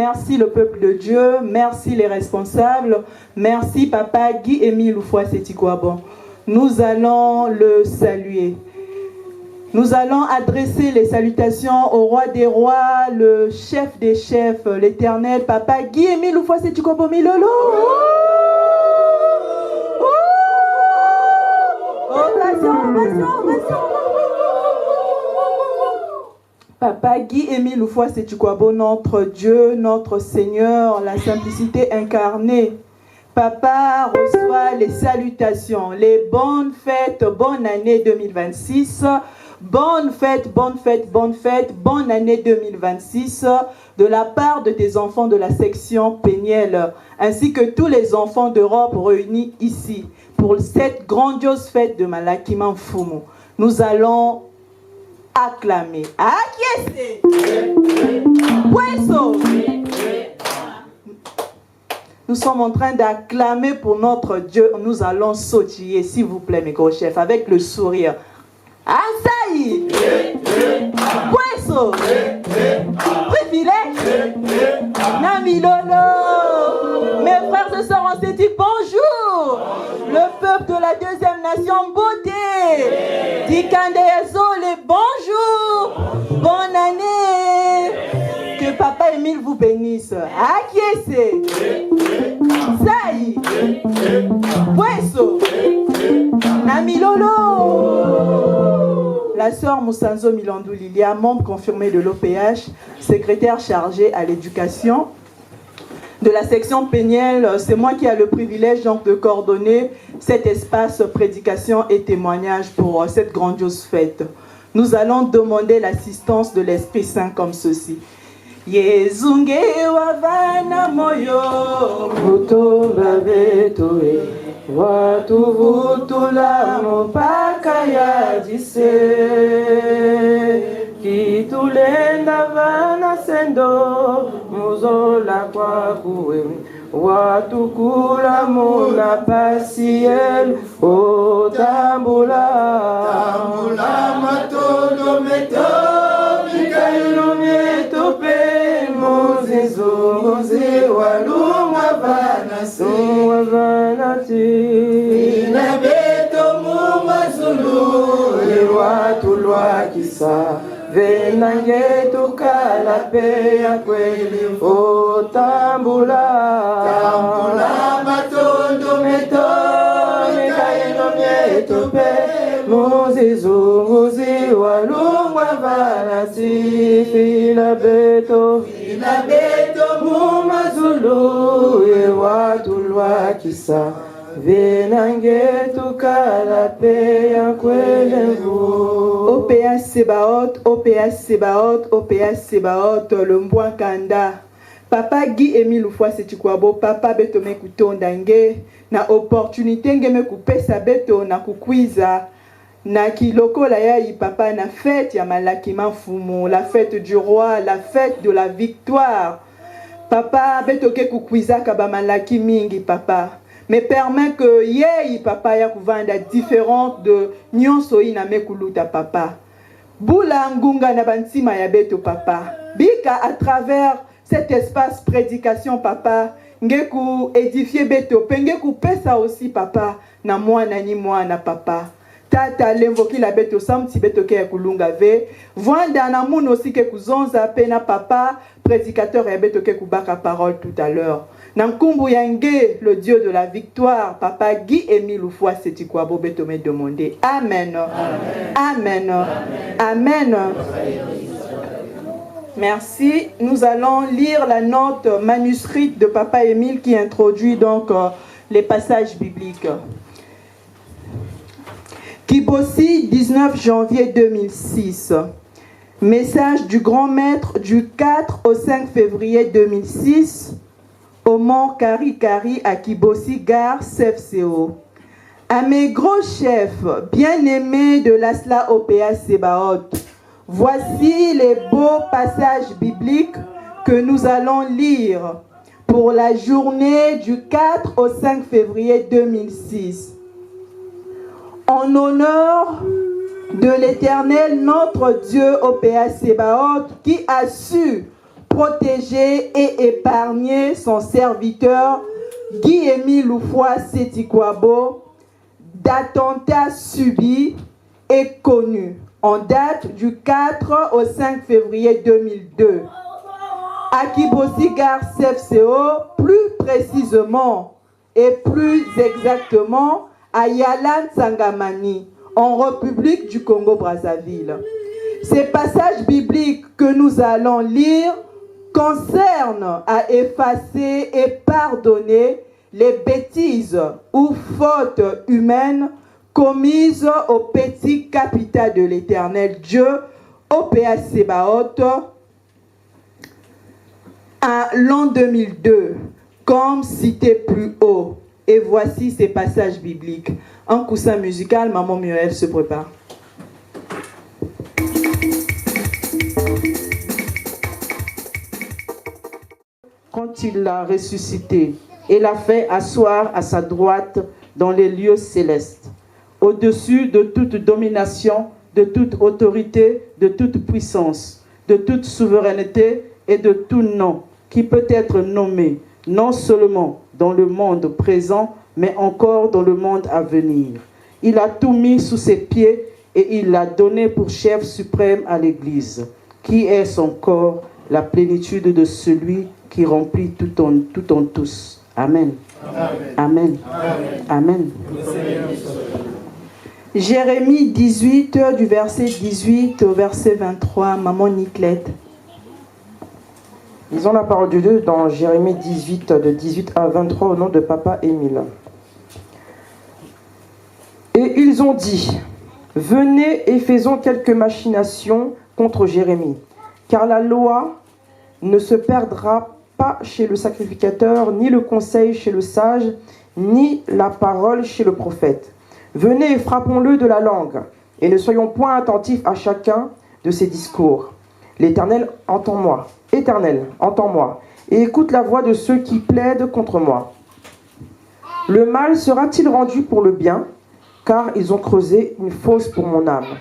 merci le peuple de Dieu, merci les responsables, merci Papa Guy-Émile Oufouassétikouabo. Nous allons le saluer. Nous allons adresser les salutations au roi des rois, le chef des chefs, l'éternel Papa Guy-Émile Oufouassétikouabo Milolo. Papa Guy-Émile Oufouassétikouabo, notre Dieu, notre Seigneur, la simplicité incarnée. Papa reçoit les salutations, les bonnes fêtes, bonne année 2026. Bonne fête, bonne fête, bonne fête, bonne année 2026 de la part de tes enfants de la section Péniel, ainsi que tous les enfants d'Europe réunis ici pour cette grandiose fête de Malakima Mfumu. Nous allons acclamer. Akiese! Pueso! Nous sommes en train d'acclamer pour notre Dieu. Nous allons sautiller, s'il vous plaît, mes gros chefs, avec le sourire. Asaï! Pueso! Privilège! Namilolo! Mes frères et sœurs en Sétique, bonjour! Le peuple de la deuxième nation, beauté! Dikande Yazole, bonjour! Bonne année! Que Papa Émile vous bénisse. Akiese! Saï! Pueso! Namilolo! La sœur Moussanzo Milandou Lilia, membre confirmé de l'OPH, secrétaire chargée à l'éducation de la section Péniel, c'est moi qui ai le privilège donc de coordonner cet espace prédication et témoignage pour cette grandiose fête. Nous allons demander l'assistance de l'Esprit Saint comme ceci. Yezunge wavana moyo mutumba betoe watu vutula mopaka ya jise kitulenda vana sendo muzola kwa kuwe watu kula muna pasiel otambula tambula matondo meto mikailo mietope muzizuzi walumwa vanati inabeto mumazulu watu lwakisa venange tukala peya kweli otambula tambula matondo meto mikailo mietope muzizunguzi walumwa vanati inabeto mumazulu watu lwakisa venange tukala peya kwelevu. OPH Sebaot, OPH Sebaot, OPH Sebaot, le mbwa kanda. Papa Guy-Émile Oufouassétikouabo, Papa beto me kutonda nge na opportunité nge me kupesa beto na kukwiza na kiloko la yai papa na fête ya Malakima Mfumu, la fête du roi, la fête de la victoire. Papa beto ke kukwiza kaba malaki mingi papa. Mais permet que yei papa ya kuvanda différente de nyonso ina mekuluta papa. Bula ngunga na bantima ya beto papa. Bika à travers cet espace prédication papa, ngeku édifier beto, pengeku pesa aussi papa na mwana ni mwana papa. Tata lemvoki la beto samti beto ke kulunga ve. Vanda na moun aussi ke kuzonza pena papa, prédicateur ya beto ke kubaka parole tout à l'heure. Nankumbu Yange, le Dieu de la victoire, Papa Guy-Émile Oufouassétikouabo beto me demander. Amen. Amen. Amen. Amen. Merci. Nous allons lire la note manuscrite de Papa Émile qui introduit donc les passages bibliques. Kibossi, 19 janvier 2006. Message du grand maître du 4 au 5 février 2006. Au mont Kari-Kari à Kibossi, gare CFCO. À mes gros chefs, bien-aimés de l'Asla OPH Sebaot, voici les beaux passages bibliques que nous allons lire pour la journée du 4 au 5 février 2006. En honneur de l'Éternel, notre Dieu OPH Sebaot, qui a su protéger et épargner son serviteur Guy-Émile Loufoua Setikwabo d'attentats subis et connus en date du 4 au 5 février 2002. À Kibosi-Gare CFCO, plus précisément et plus exactement à Yalan Sangamani, en République du Congo-Brazzaville. Ces passages bibliques que nous allons lire concernent à effacer et pardonner les bêtises ou fautes humaines commises au petit capital de l'Éternel Dieu, au PH Sébaoth, à l'an 2002, comme cité plus haut. Et voici ces passages bibliques. Un coussin musical, Maman Muriel se prépare. Quand il l'a ressuscité et l'a fait asseoir à sa droite dans les lieux célestes, au-dessus de toute domination, de toute autorité, de toute puissance, de toute souveraineté et de tout nom qui peut être nommé, non seulement dans le monde présent, mais encore dans le monde à venir. Il a tout mis sous ses pieds et il l'a donné pour chef suprême à l'Église, qui est son corps, la plénitude de celui qui remplit tout en tous. Amen. Amen. Amen. Amen. Jérémie 18, du verset 18 au verset 23, Maman Niclette. Lisons la parole de Dieu dans Jérémie 18, de 18 à 23, au nom de Papa Émile. Et ils ont dit, venez et faisons quelques machinations contre Jérémie, car la loi ne se perdra pas chez le sacrificateur, ni le conseil chez le sage, ni la parole chez le prophète. Venez et frappons-le de la langue, et ne soyons point attentifs à chacun de ses discours. L'Éternel, entends-moi. Éternel, entends-moi, et écoute la voix de ceux qui plaident contre moi. Le mal sera-t-il rendu pour le bien, car ils ont creusé une fosse pour mon âme.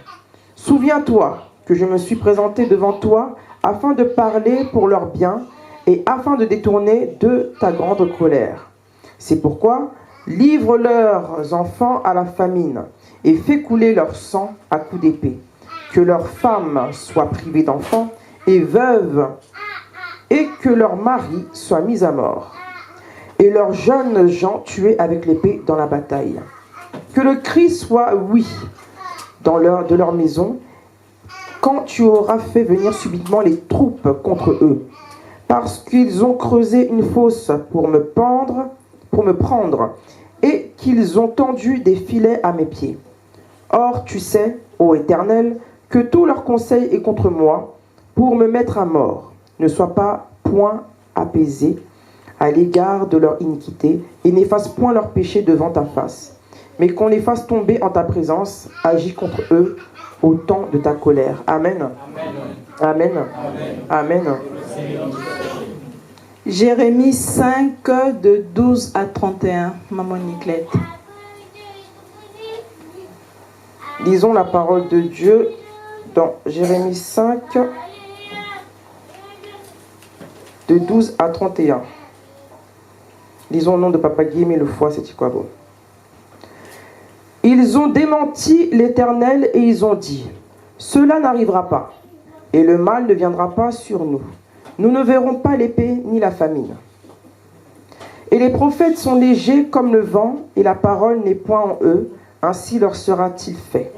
Souviens-toi que je me suis présenté devant toi afin de parler pour leur bien et afin de détourner de ta grande colère. C'est pourquoi livre leurs enfants à la famine et fais couler leur sang à coups d'épée. Que leurs femmes soient privées d'enfants et veuves, et que leurs maris soient mis à mort, et leurs jeunes gens tués avec l'épée dans la bataille. Que le cri soit oui de leur maison, quand tu auras fait venir subitement les troupes contre eux, parce qu'ils ont creusé une fosse pour me prendre, et qu'ils ont tendu des filets à mes pieds. Or, tu sais, ô Éternel, que tout leur conseil est contre moi, pour me mettre à mort. Ne sois pas point apaisé à l'égard de leur iniquité, et n'efface point leur péché devant ta face. Mais qu'on les fasse tomber en ta présence, agis contre eux au temps de ta colère. Amen. Amen. Amen. Amen. Jérémie 5, de 12 à 31, Maman Niclette. Lisons la parole de Dieu dans Jérémie 5, de 12 à 31. Lisons au nom de Papa Guillemé Loufoua Setikwabo. Ils ont démenti l'Éternel et ils ont dit, cela n'arrivera pas, et le mal ne viendra pas sur nous. Nous ne verrons pas l'épée ni la famine. Et les prophètes sont légers comme le vent, et la parole n'est point en eux, ainsi leur sera-t-il fait.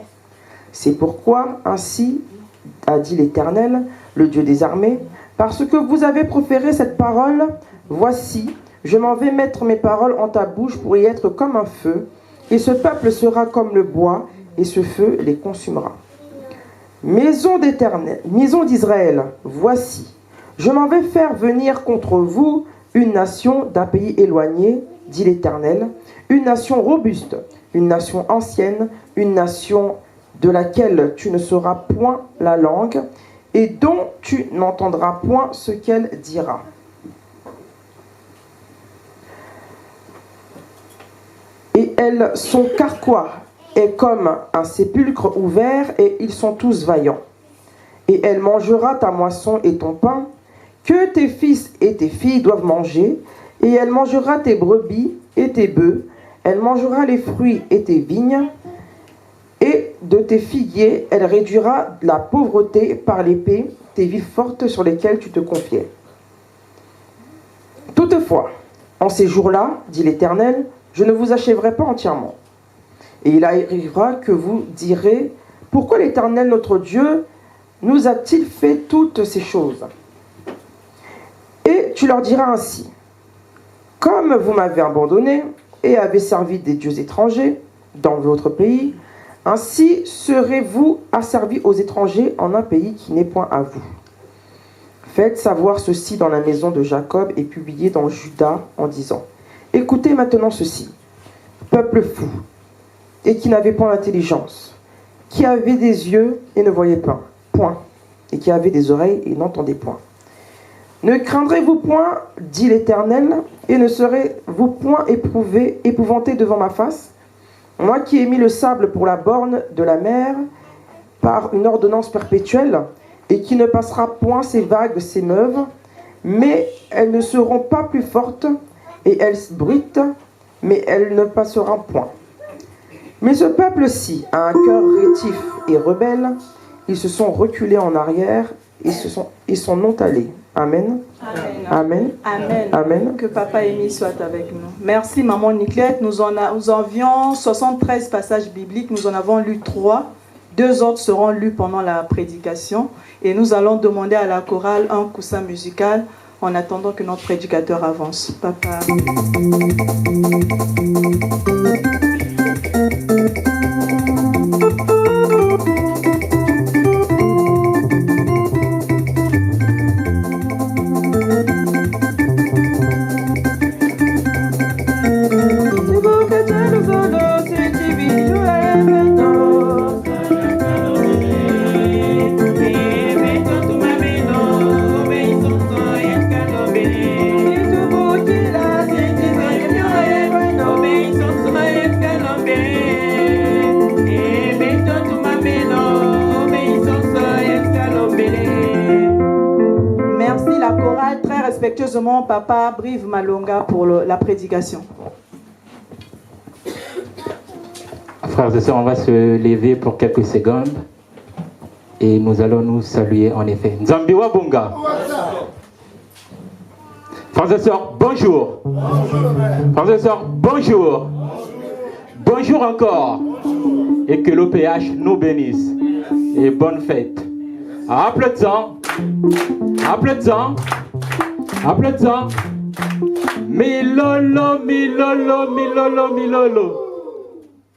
C'est pourquoi, ainsi a dit l'Éternel, le Dieu des armées, parce que vous avez proféré cette parole, voici, je m'en vais mettre mes paroles en ta bouche pour y être comme un feu, et ce peuple sera comme le bois, et ce feu les consumera. Maison d'Israël, voici, je m'en vais faire venir contre vous une nation d'un pays éloigné, dit l'Éternel, une nation robuste, une nation ancienne, une nation de laquelle tu ne sauras point la langue, et dont tu n'entendras point ce qu'elle dira. Et elles sont carquois, et comme un sépulcre ouvert, et ils sont tous vaillants. Et elle mangera ta moisson et ton pain, que tes fils et tes filles doivent manger, et elle mangera tes brebis et tes bœufs, elle mangera les fruits et tes vignes, et de tes figuiers, elle réduira la pauvreté par l'épée, tes villes fortes sur lesquelles tu te confiais. Toutefois, en ces jours-là, dit l'Éternel, je ne vous achèverai pas entièrement. Et il arrivera que vous direz, pourquoi l'Éternel notre Dieu nous a-t-il fait toutes ces choses? Et tu leur diras ainsi, comme vous m'avez abandonné et avez servi des dieux étrangers dans votre pays, ainsi serez-vous asservis aux étrangers en un pays qui n'est point à vous. Faites savoir ceci dans la maison de Jacob et publiez dans Juda en disant, écoutez maintenant ceci, peuple fou, et qui n'avait point d'intelligence, qui avait des yeux et ne voyait pas, point, et qui avait des oreilles et n'entendait point. Ne craindrez-vous point, dit l'Éternel, et ne serez-vous point épouvantés devant ma face? Moi qui ai mis le sable pour la borne de la mer, par une ordonnance perpétuelle, et qui ne passera point ces vagues s'émeuvent, mais elles ne seront pas plus fortes, et elles bruitent, mais elles ne passeront point. Mais ce peuple-ci a un cœur rétif et rebelle, ils se sont reculés en arrière, ils sont non allés. Amen. Amen. Amen. Amen. Amen. Que Papa Émile soit avec nous. Merci Maman Niclette. Nous avions 73 passages bibliques. Nous en avons lu 3. 2 autres seront lus pendant la prédication. Et nous allons demander à la chorale un coussin musical en attendant que notre prédicateur avance. Papa. Respectueusement, Papa Brive Malonga pour la prédication. Frères et sœurs, on va se lever pour quelques secondes et nous allons nous saluer en effet. Nzambiwa Bunga. Frères et sœurs, bonjour. Frères et sœurs, bonjour. Bonjour encore. Et que l'OPH nous bénisse. Et bonne fête. Applaudissons. Applaudissons. Applaudissons. Milolo, milolo, milolo, milolo.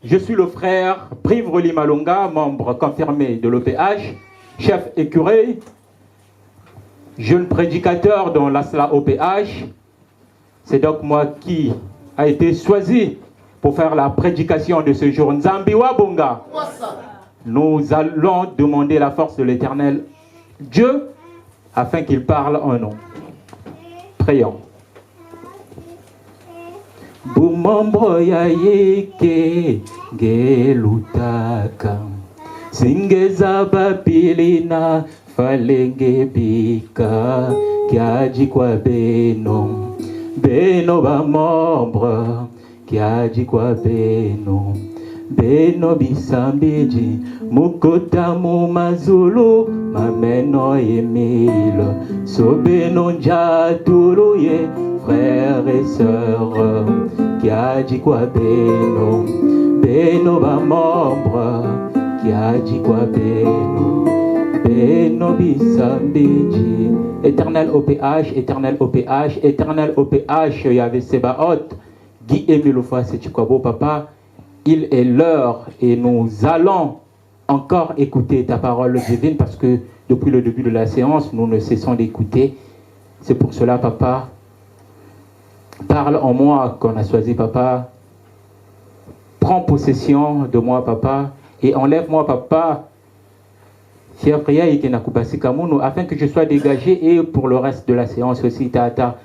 Je suis le frère Brive Malonga, membre confirmé de l'OPH, chef écureuil, jeune prédicateur dans l'ASLA OPH. C'est donc moi qui a été choisi pour faire la prédication de ce jour. Nzambiwa Bunga. Nous allons demander la force de l'Éternel Dieu afin qu'il parle en nous. Prions. Bumombo ya yeke gelutaka singeza bapilina falenge bika kiaji kwa beno beno ba membre kiaji kwa beno bisambiji mukota mu mazulu mameno emile sobeno njatuluye frères et sœurs qui a dit quoi beno ba membre qui a dit quoi beno bisambiji. Éternel OPH, éternel OPH, éternel OPH, Yahvé Sebaot, Guy Émile Oufouas et Chikwabo Papa, il est l'heure et nous allons encore écouter ta parole divine parce que depuis le début de la séance, nous ne cessons d'écouter. C'est pour cela, Papa, parle en moi qu'on a choisi, Papa. Prends possession de moi, Papa, et enlève-moi, Papa, afin que je sois dégagé et pour le reste de la séance aussi, Tata.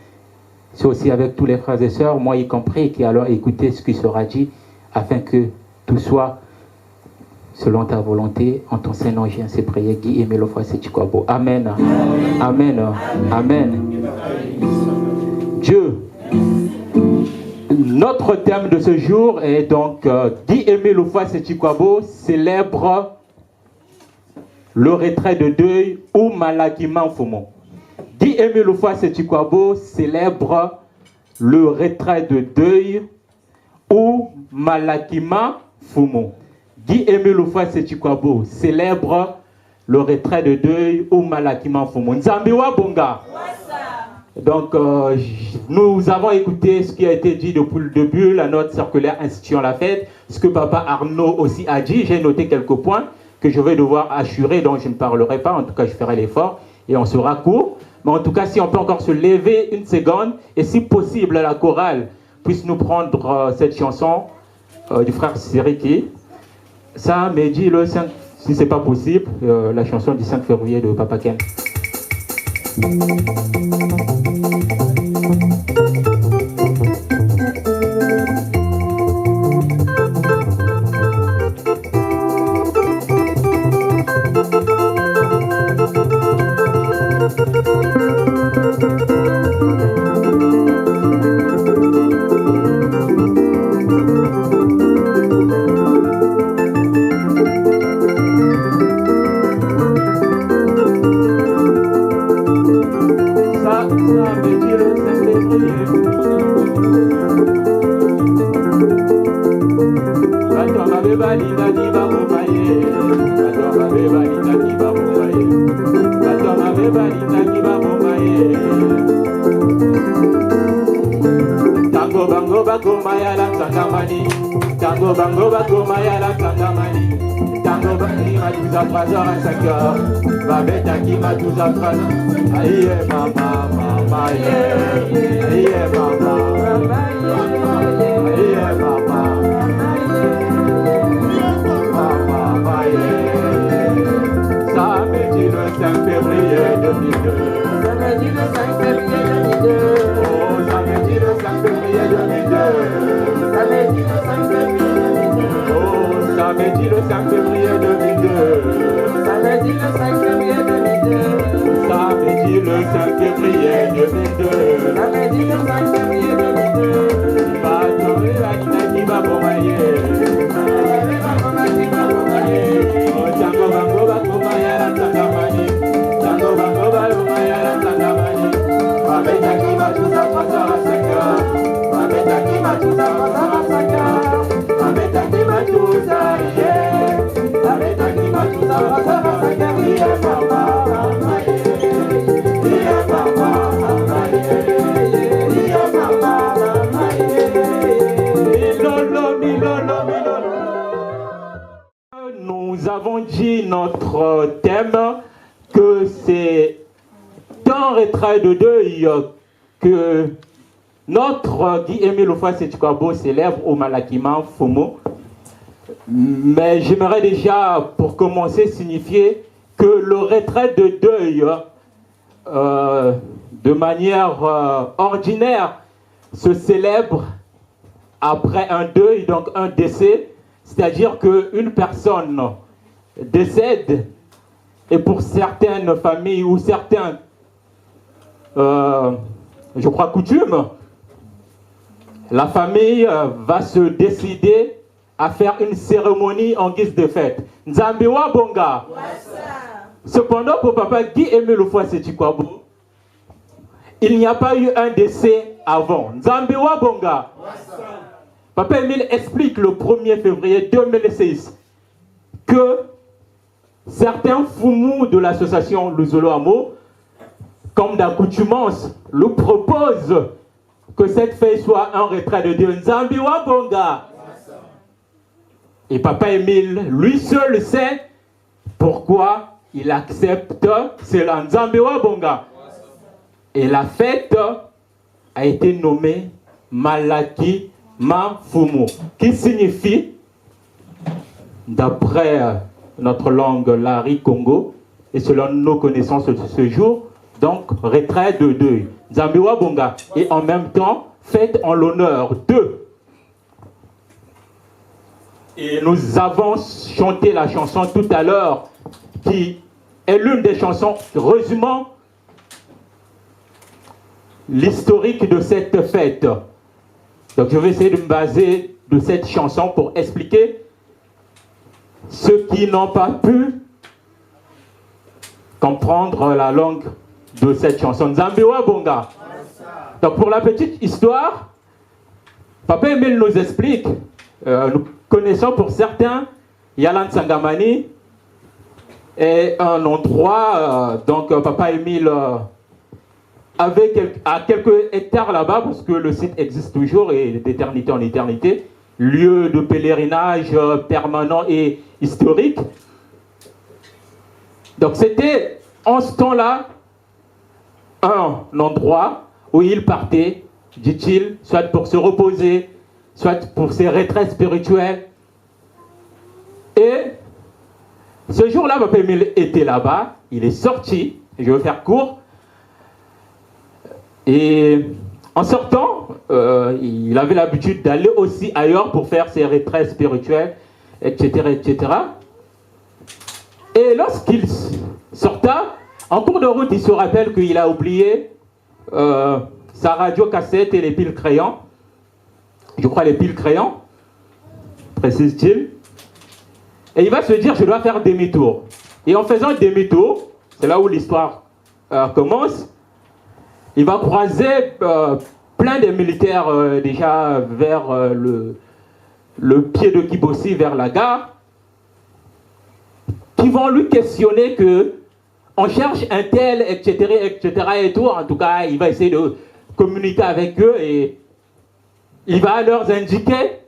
C'est aussi avec tous les frères et sœurs, moi y compris, qui allons écouter ce qui sera dit afin que tout soit selon ta volonté. En ton Saint-Nom, j'ai ainsi prié. Guy Aimé Lofwa Sechikwabo. Amen. Amen. Amen. Dieu. Notre thème de ce jour est donc Guy Aimé Lofwa Sechikwabo célèbre le retrait de deuil ou Malakima Fumo. Guy Aimé Lofwa Sechikwabo célèbre le retrait de deuil ou Malakima Fumo. Guy Aimé Lofwa Sechikwabo célèbre le retrait de deuil ou Malakima Fumo. Nzambiwa Bonga. Donc, nous avons écouté ce qui a été dit depuis le début, la note circulaire instituant la fête, ce que Papa Arnaud aussi a dit. J'ai noté quelques points que je vais devoir assurer, dont je ne parlerai pas. En tout cas, je ferai l'effort et on sera court. Mais en tout cas, si on peut encore se lever une seconde, et si possible, la chorale puisse nous prendre cette chanson du frère Siriki. Ça, mais dit le 5, si c'est pas possible, la chanson du 5 février de Papa Ken. Tango bango bako mayala tangamani. Tango bangi matuza prazora 5 heures. Babeta ki matuza prazora. Aïe mama mama ye. Aïe mama mama ye. Aïe mama mama ye. Samedi le 5 février 2002. Samedi le 5 février 2002. Oh samedi le 5 février 2002. Samedi le 5 février 2002. Oh, samedi le 5 février 2002. Samedi le 5 février 2002. Samedi le 5 février 2002. Samedi le 5 février 2002. Batori Anina qui va bomaye. Oh, Tango Bango Bango Maya la Tangamani. Tango Bango Bango Maya la Tangamani. Babeta qui va tout à 5 heures. Babeta qui va tout à 5 heures. Babeta qui va tout à Babeta qui va tout à 5 heures. Yeah, papa, yeah, papa, yeah, papa, Nous avons dit notre thème que c'est un retrait de deuil que notre Guy Aimé Lofwa Sechikwabo célèbre au Malakima Fumo. Mais j'aimerais déjà, pour commencer, signifier que le retrait de deuil, de manière ordinaire, se célèbre après un deuil, donc un décès. C'est-à-dire qu'une personne décède, et pour certaines familles ou certains, je crois, coutumes, la famille va se décider à faire une cérémonie en guise de fête. Nzambiwa Bonga. Cependant, pour Papa Guy Aimé Lofwa Sechikwabo, il n'y a pas eu un décès avant. Nzambiwa Bonga. Papa Émile explique le 1er février 2006 que certains foumous de l'association Luzolo Amo, comme d'accoutumance, lui proposent que cette fête soit un retrait de Dieu. Nzambiwa Bonga. Et Papa Émile, lui seul, sait pourquoi il accepte cela. Nzambiwa Bonga. Et la fête a été nommée Malaki Mafumo, qui signifie, d'après notre langue Lari Congo, et selon nos connaissances de ce jour, donc retrait de deuil. Nzambiwa Bonga. Et en même temps, fête en l'honneur de Et nous avons chanté la chanson tout à l'heure, qui est l'une des chansons résumant l'historique de cette fête. Donc je vais essayer de me baser de cette chanson pour expliquer ceux qui n'ont pas pu comprendre la langue de cette chanson. Nzambiwa Bonga. Donc pour la petite histoire, Papa Emile nous explique, nous connaissons pour certains, Yalan Sangamani est un endroit, donc Papa Emile avait à quelques hectares là-bas, parce que le site existe toujours et d'éternité en éternité, lieu de pèlerinage permanent et historique. Donc c'était en ce temps-là un endroit où il partait, dit-il, soit pour se reposer, soit pour ses retraites spirituelles. Et ce jour-là, Papa Emile était là-bas, il est sorti, je vais faire court, et en sortant, il avait l'habitude d'aller aussi ailleurs pour faire ses retraites spirituelles, etc., etc. Et lorsqu'il sorta, en cours de route, il se rappelle qu'il a oublié sa radio-cassette et les piles crayons. Je crois les piles crayons, précise-t-il. Et il va se dire, je dois faire demi-tour. Et en faisant demi-tour, c'est là où l'histoire commence, il va croiser plein de militaires déjà vers le pied de Kibossi, vers la gare, qui vont lui questionner que on cherche un tel, etc., etc. et tout. En tout cas, il va essayer de communiquer avec eux et il va leur indiquer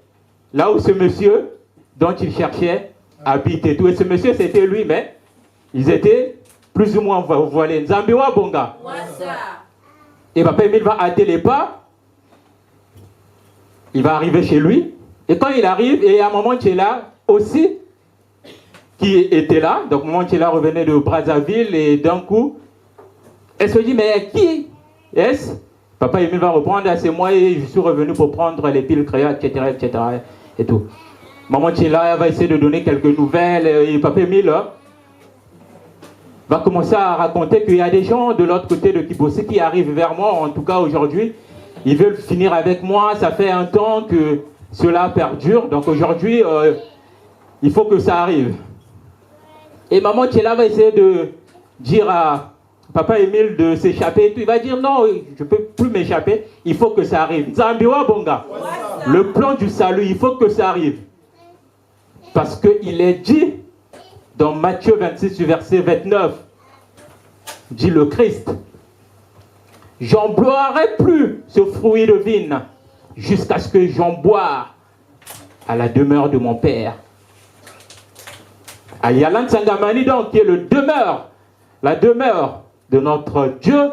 là où ce monsieur dont il cherchait habite et tout. Et ce monsieur, c'était lui, mais ils étaient plus ou moins voilés. Nzambiwa Bonga. Et Papa Emile va hâter les pas. Il va arriver chez lui. Et quand il arrive, et il y a Maman Tchela aussi, qui était là. Donc Maman Tchela revenait de Brazzaville et d'un coup, elle se dit, mais qui est-ce? Papa Emile va reprendre, c'est moi et je suis revenu pour prendre les piles crayons, etc., etc. et tout. Maman Tchela va essayer de donner quelques nouvelles et Papa Emile va commencer à raconter qu'il y a des gens de l'autre côté de Kibossi qui arrivent vers moi, en tout cas aujourd'hui, ils veulent finir avec moi, ça fait un temps que cela perdure, donc aujourd'hui, il faut que ça arrive. Et Maman Tchela va essayer de dire à Papa Emile de s'échapper, il va dire non, je ne peux plus m'échapper, il faut que ça arrive. Nzambiwa Bonga, le plan du salut, il faut que ça arrive. Parce qu'il est dit dans Matthieu 26, verset 29, dit le Christ, j'en boirai plus ce fruit de vigne jusqu'à ce que j'en boive à la demeure de mon Père. À Yalan Sangamani, donc, qui est la demeure de notre Dieu.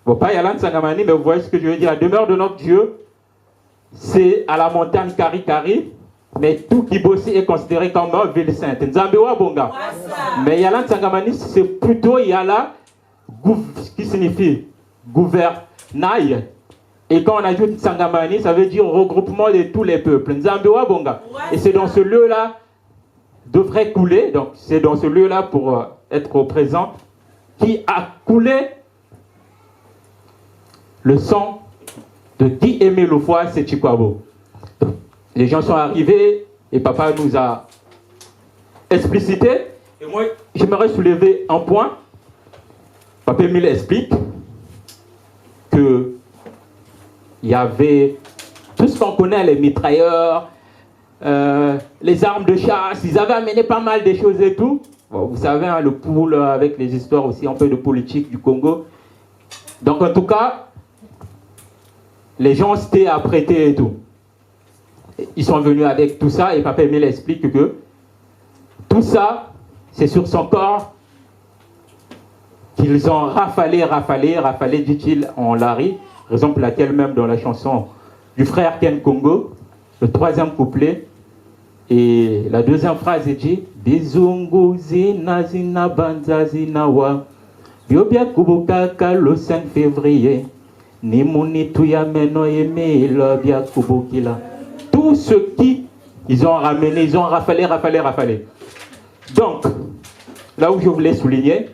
Bon, pas Yalan Sangamani, mais vous voyez ce que je veux dire. La demeure de notre Dieu, c'est à la montagne Kari-Kari, mais tout Kibossi est considéré comme ville sainte. Nzambiwa Bonga. Mais Yalan Sangamani, c'est plutôt Yala, qui signifie gouvernail. Et quand on ajoute Sangamani, ça veut dire regroupement de tous les peuples. Nzambiwa Bonga. Et c'est dans ce lieu-là, devrait couler, donc c'est dans ce lieu-là pour être au présent, qui a coulé le sang de Guy Aimé Loufoua Séchikwabo. Les gens sont arrivés et papa nous a explicité. Et moi, j'aimerais soulever un point. Papa Emile explique que il y avait tout ce qu'on connaît, les mitrailleurs, les armes de chasse, ils avaient amené pas mal de choses et tout. Bon, vous savez, hein, le pool avec les histoires aussi, un peu de politique du Congo. Donc en tout cas, les gens s'étaient apprêtés et tout. Ils sont venus avec tout ça et Papa Emile explique que tout ça, c'est sur son corps qu'ils ont rafalé, dit-il en Lari, raison pour laquelle même dans la chanson du frère Ken Congo, le troisième couplet, et la deuxième phrase est dit Bizungu zina zina banza zina wa Biobia kubukaka le 5 février Ni muni tuya meno emile bia kubukila. Tout ce qui Ils ont ramené, ils ont rafalé. Donc, là où je voulais souligner,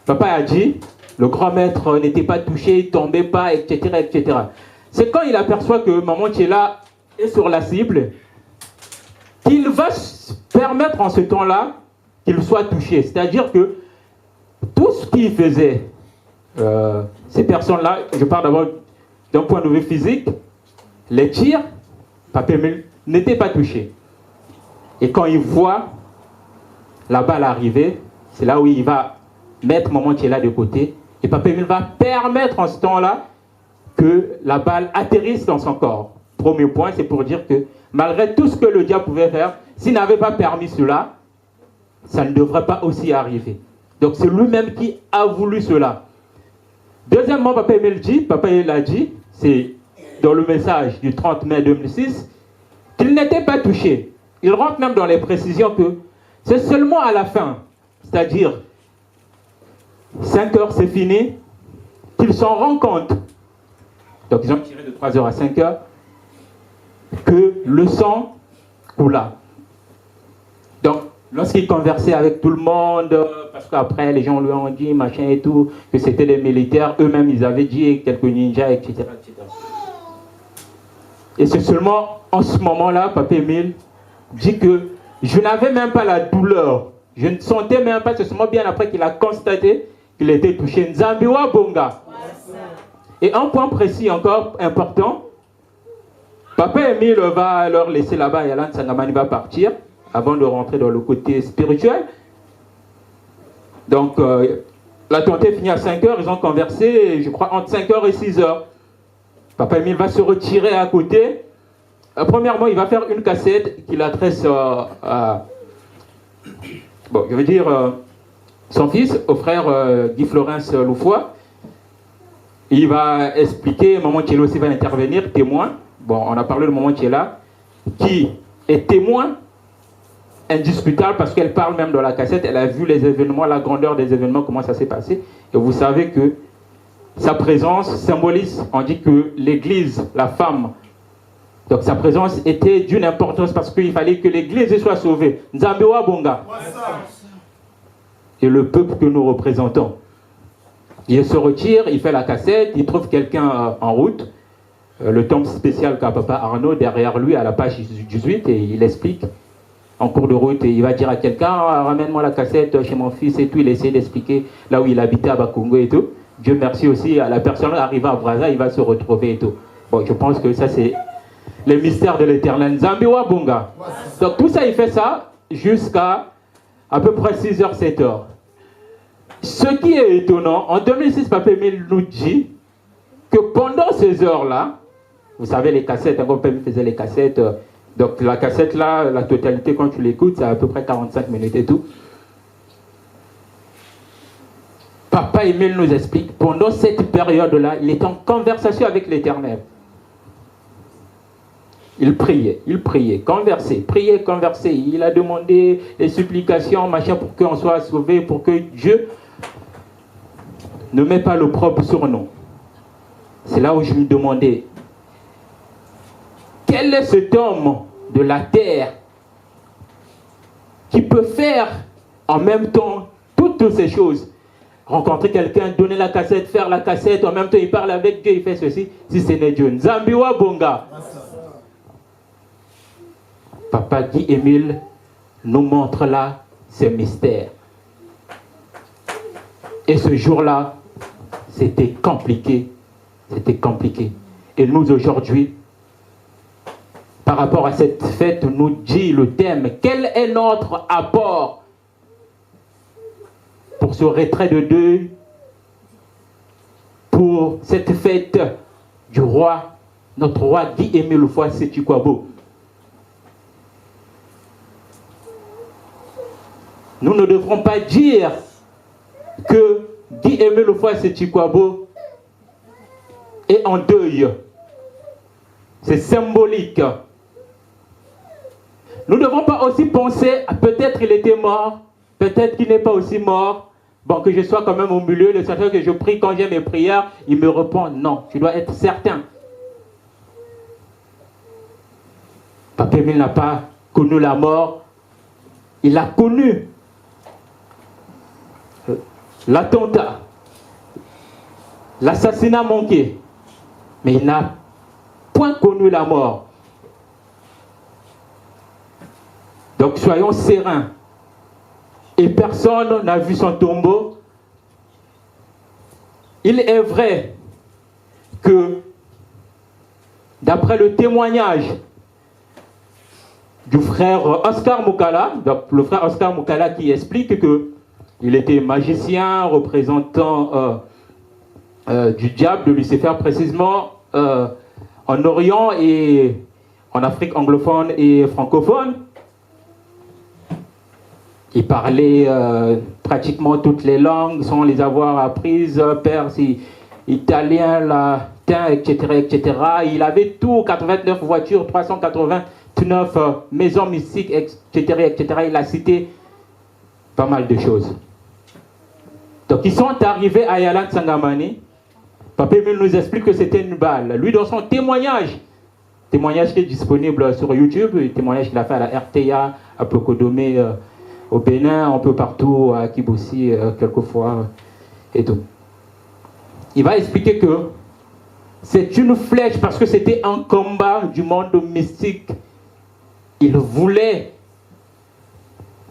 papa a dit, le grand maître n'était pas touché, il ne tombait pas, etc. C'est quand il aperçoit que maman Tchéla est sur la cible, qu'il va permettre en ce temps-là qu'il soit touché. C'est-à-dire que tout ce qu'il faisait, ces personnes-là, je parle d'abord d'un point de vue physique, les tirs, Papa Emile n'était pas touché. Et quand il voit la balle arriver, c'est là où il va mettre maman Tchéla de côté. Et Papa Emile va permettre en ce temps-là que la balle atterrisse dans son corps. Premier point, c'est pour dire que malgré tout ce que le diable pouvait faire, s'il n'avait pas permis cela, ça ne devrait pas aussi arriver. Donc c'est lui-même qui a voulu cela. Deuxièmement, Papa Emile a dit, c'est dans le message du 30 mai 2006, qu'il n'était pas touché. Il rentre même dans les précisions que c'est seulement à la fin, c'est-à-dire 5 heures c'est fini, qu'ils s'en rendent compte. Donc ils ont tiré de 3 heures à 5 heures, que le sang coula. Donc lorsqu'il conversait avec tout le monde, parce qu'après les gens lui ont dit, machin et tout, que c'était des militaires, eux-mêmes ils avaient dit quelques ninjas, etc. Et c'est seulement en ce moment-là, Papa Emile dit que je n'avais même pas la douleur. Je ne sentais même pas, c'est seulement bien après qu'il a constaté qu'il était touché. Nzambiwa Bonga. Et un point précis encore important, Papa Emile va leur laisser là-bas et Alan Sangamani va partir avant de rentrer dans le côté spirituel. Donc, la tournée finit à 5 heures, ils ont conversé, je crois, entre 5 heures et 6 heures. Papa Emile va se retirer à côté. Premièrement, il va faire une cassette qu'il adresse à son fils, au frère Guy Florence Loufoy. Il va expliquer, maman Tchéla aussi va intervenir, témoin. Bon, on a parlé de maman Tchéla, qui est témoin indiscutable parce qu'elle parle même dans la cassette, elle a vu les événements, la grandeur des événements, comment ça s'est passé. Et vous savez que sa présence symbolise, on dit que l'église, la femme, donc sa présence était d'une importance parce qu'il fallait que l'église soit sauvée. Nzambewa Bonga. Et le peuple que nous représentons. Il se retire, il fait la cassette, il trouve quelqu'un en route, le tombe spécial qu'a papa Arnaud derrière lui à la page 18 et il explique en cours de route et il va dire à quelqu'un ramène-moi la cassette chez mon fils et tout, il essaie d'expliquer là où il habitait à Bakongo et tout. Dieu merci aussi, à la personne arrivée à Brazza, il va se retrouver et tout. Bon, je pense que ça c'est les mystères de l'éternel. Nzambiwa Bonga. Donc tout ça, il fait ça jusqu'à à peu près 6h, 7h. Ce qui est étonnant, en 2006, Papa Emile nous dit que pendant ces heures-là, vous savez les cassettes, quand Papa Emile faisait les cassettes, donc la cassette là, la totalité quand tu l'écoutes, c'est à peu près 45 minutes et tout. Papa Emile nous explique, pendant cette période-là, il était en conversation avec l'Éternel. Il priait, conversait, conversait. Il a demandé des supplications, machin, pour qu'on soit sauvé, pour que Dieu ne met pas l'opprobre sur nous. C'est là où je me demandais, quel est cet homme de la terre qui peut faire en même temps toutes ces choses? Rencontrer quelqu'un, donner la cassette, faire la cassette, en même temps il parle avec Dieu, il fait ceci, si ce n'est Dieu. Nzambiwa Bonga. Papa Guy Emile nous montre là ces mystères. Et ce jour-là, c'était compliqué. C'était compliqué. Et nous aujourd'hui, par rapport à cette fête, nous dit le thème, quel est notre apport pour ce retrait de deuil, pour cette fête du roi, notre roi Guy Emile Loufoy Sétikwabo. Nous ne devrons pas dire que Guy Emile Loufoy Sétikwabo est en deuil. C'est symbolique. Nous ne devons pas aussi penser, peut-être il était mort, peut-être qu'il n'est pas aussi mort. Bon, que je sois quand même au milieu, le Seigneur que je prie quand j'ai mes prières, il me répond non. Tu dois être certain. Papa Émile n'a pas connu la mort, il a connu l'attentat, l'assassinat manqué, mais il n'a point connu la mort. Donc soyons sereins. Et personne n'a vu son tombeau. Il est vrai que, d'après le témoignage du frère Oscar Moukala, donc le frère Oscar Moukala qui explique qu'il était magicien, représentant du diable, de Lucifer précisément, en Orient et en Afrique anglophone et francophone. Il parlait pratiquement toutes les langues sans les avoir apprises, perse, italien, latin, etc., etc. Il avait tout, 89 voitures, 389 maisons mystiques, etc., etc. Il a cité pas mal de choses. Donc ils sont arrivés à Yalan Sangamani. Papa Émile nous explique que c'était une balle. Lui, dans son témoignage qui est disponible sur YouTube, le témoignage qu'il a fait à la RTA, à Plokodomé, au Bénin, un peu partout, à Kibossi, quelquefois, et tout. Il va expliquer que c'est une flèche parce que c'était un combat du monde mystique. Il voulait,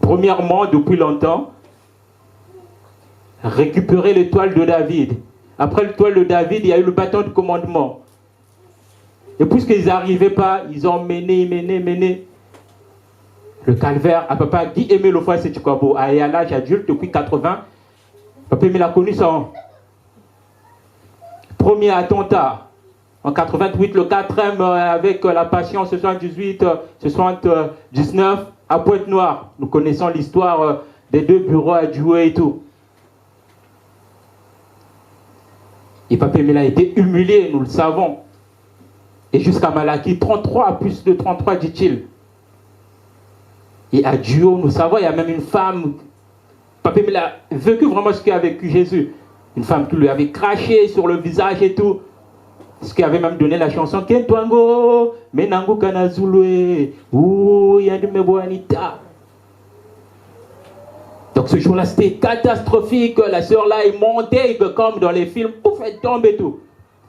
premièrement, depuis longtemps, récupérer l'étoile de David. Après l'étoile de David, il y a eu le bâton de commandement. Et puisqu'ils n'arrivaient pas, ils ont mené le calvaire à papa Guy Aimé Lofa Setchkwabo, à l'âge adulte depuis 80. Papa Émile a connu son premier attentat en 88, le 4e avec la Passion 78, 79 à Pointe-Noire. Nous connaissons l'histoire des 2 bureaux à Djoué et tout. Et Papa Émile a été humilié, nous le savons. Et jusqu'à Malaki, 33, plus de 33, dit-il. Et à Dieu, nous savons, il y a même une femme, Papa Émile a vécu vraiment ce qu'a vécu Jésus. Une femme qui lui avait craché sur le visage et tout. Ce qui avait même donné la chanson Kentwango, Menango Kanazulwe, ou Yandimeboanita. Donc ce jour-là, c'était catastrophique. La sœur là est montée comme dans les films, pouf, elle tombe et tout.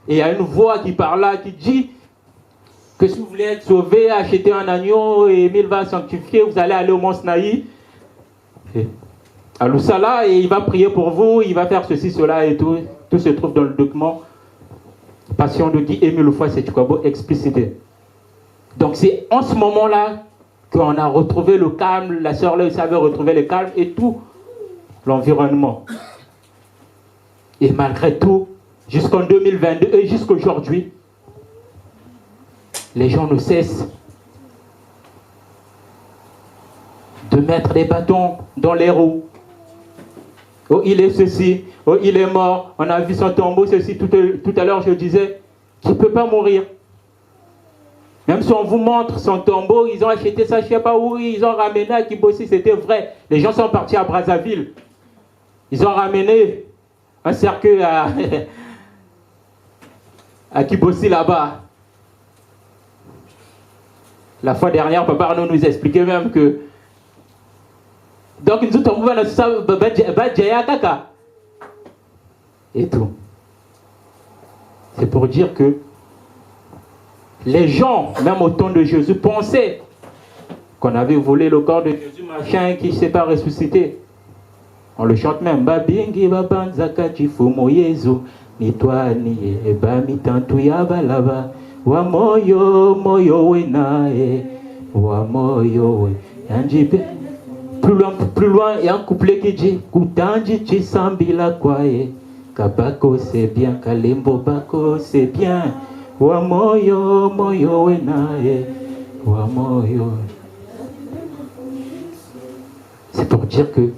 Et il y a une voix qui parle là, qui dit que si vous voulez être sauvé, achetez un agneau et Émile va sanctifier, vous allez aller au Mont Sinaï, à Loussala, et il va prier pour vous, il va faire ceci, cela et tout. Tout se trouve dans le document Passion de Guy Aimé Lofa Setchkwabo explicité. Donc c'est en ce moment-là qu'on a retrouvé le calme, la sœur là, elle savait retrouver le calme et tout l'environnement. Et malgré tout, jusqu'en 2022 et jusqu'aujourd'hui, les gens ne cessent de mettre des bâtons dans les roues. Oh, il est ceci, oh, il est mort, on a vu son tombeau, ceci. Tout à l'heure, je disais qu'il ne peut pas mourir. Même si on vous montre son tombeau, ils ont acheté ça, je ne sais pas où, ils ont ramené à Kibossi, c'était vrai. Les gens sont partis à Brazzaville. Ils ont ramené un cercueil à Kibossi là-bas. La fois dernière, Papa Arnaud nous expliquait même que donc nous tombons dans ça, et tout. C'est pour dire que les gens, même au temps de Jésus, pensaient qu'on avait volé le corps de Jésus, machin, qui ne s'est pas ressuscité. On le chante même. Babingi babanzaka chifumo Yesu, ni toi ni eba mitantu ya balaba, wa moyo moyo we nae, wa moyo we yanjipe. Plus loin, il y a un couplet qui dit Kutanji chisambila kwae, kabako c'est bien, kalimbo bako c'est bien. Wa moyo moyo we nae, wa moyo. C'est pour dire que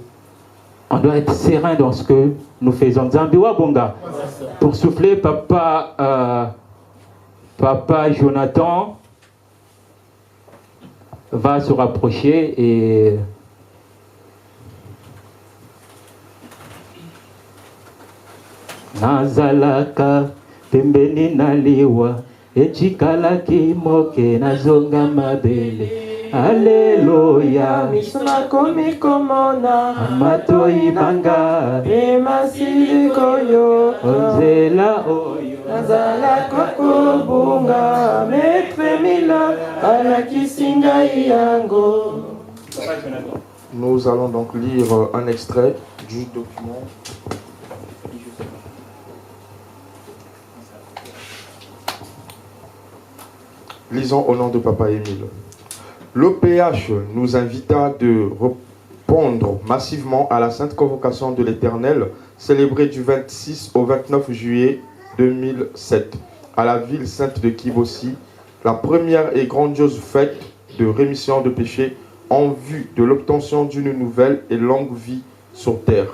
on doit être serein dans ce que nous faisons. Zambiwa Bonga, pour souffler, papa Jonathan va se rapprocher et Nazalaka pembeni naliwa echikalaki moke nazonga mabele. Alléluia. misuna komi komona Matoi banga emasili koyo onzela oyo nazala kokobunga maître mila alakisi ngai yango. Nous allons donc lire un extrait du document. Lisons au nom de Papa Émile. L'OPH nous invita de répondre massivement à la sainte convocation de l'Éternel, célébrée du 26 au 29 juillet 2007, à la ville sainte de Kibossi, la première et grandiose fête de rémission de péchés en vue de l'obtention d'une nouvelle et longue vie sur terre.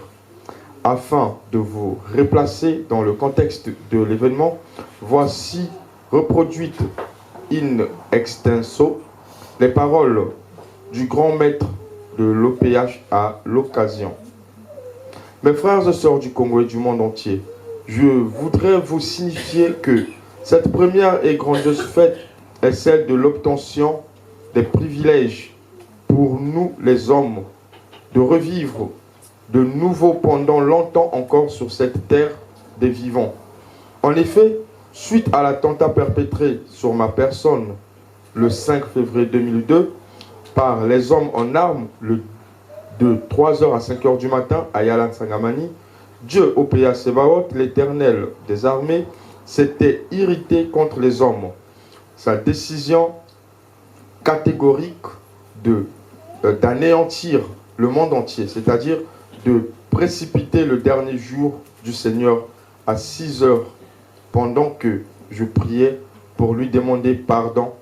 Afin de vous replacer dans le contexte de l'événement, voici reproduites in extenso les paroles du grand maître de l'OPH à l'occasion. Mes frères et sœurs du Congo et du monde entier, je voudrais vous signifier que cette première et grandiose fête est celle de l'obtention des privilèges pour nous les hommes de revivre de nouveau pendant longtemps encore sur cette terre des vivants. En effet, suite à l'attentat perpétré sur ma personne le 5 février 2002 par les hommes en armes de 3h à 5h du matin à Yalan Sangamani, Dieu OPH Sebaot, l'Éternel des armées, s'était irrité contre les hommes. Sa décision catégorique d'anéantir le monde entier, c'est-à-dire de précipiter le dernier jour du Seigneur à 6h pendant que je priais pour lui demander pardon,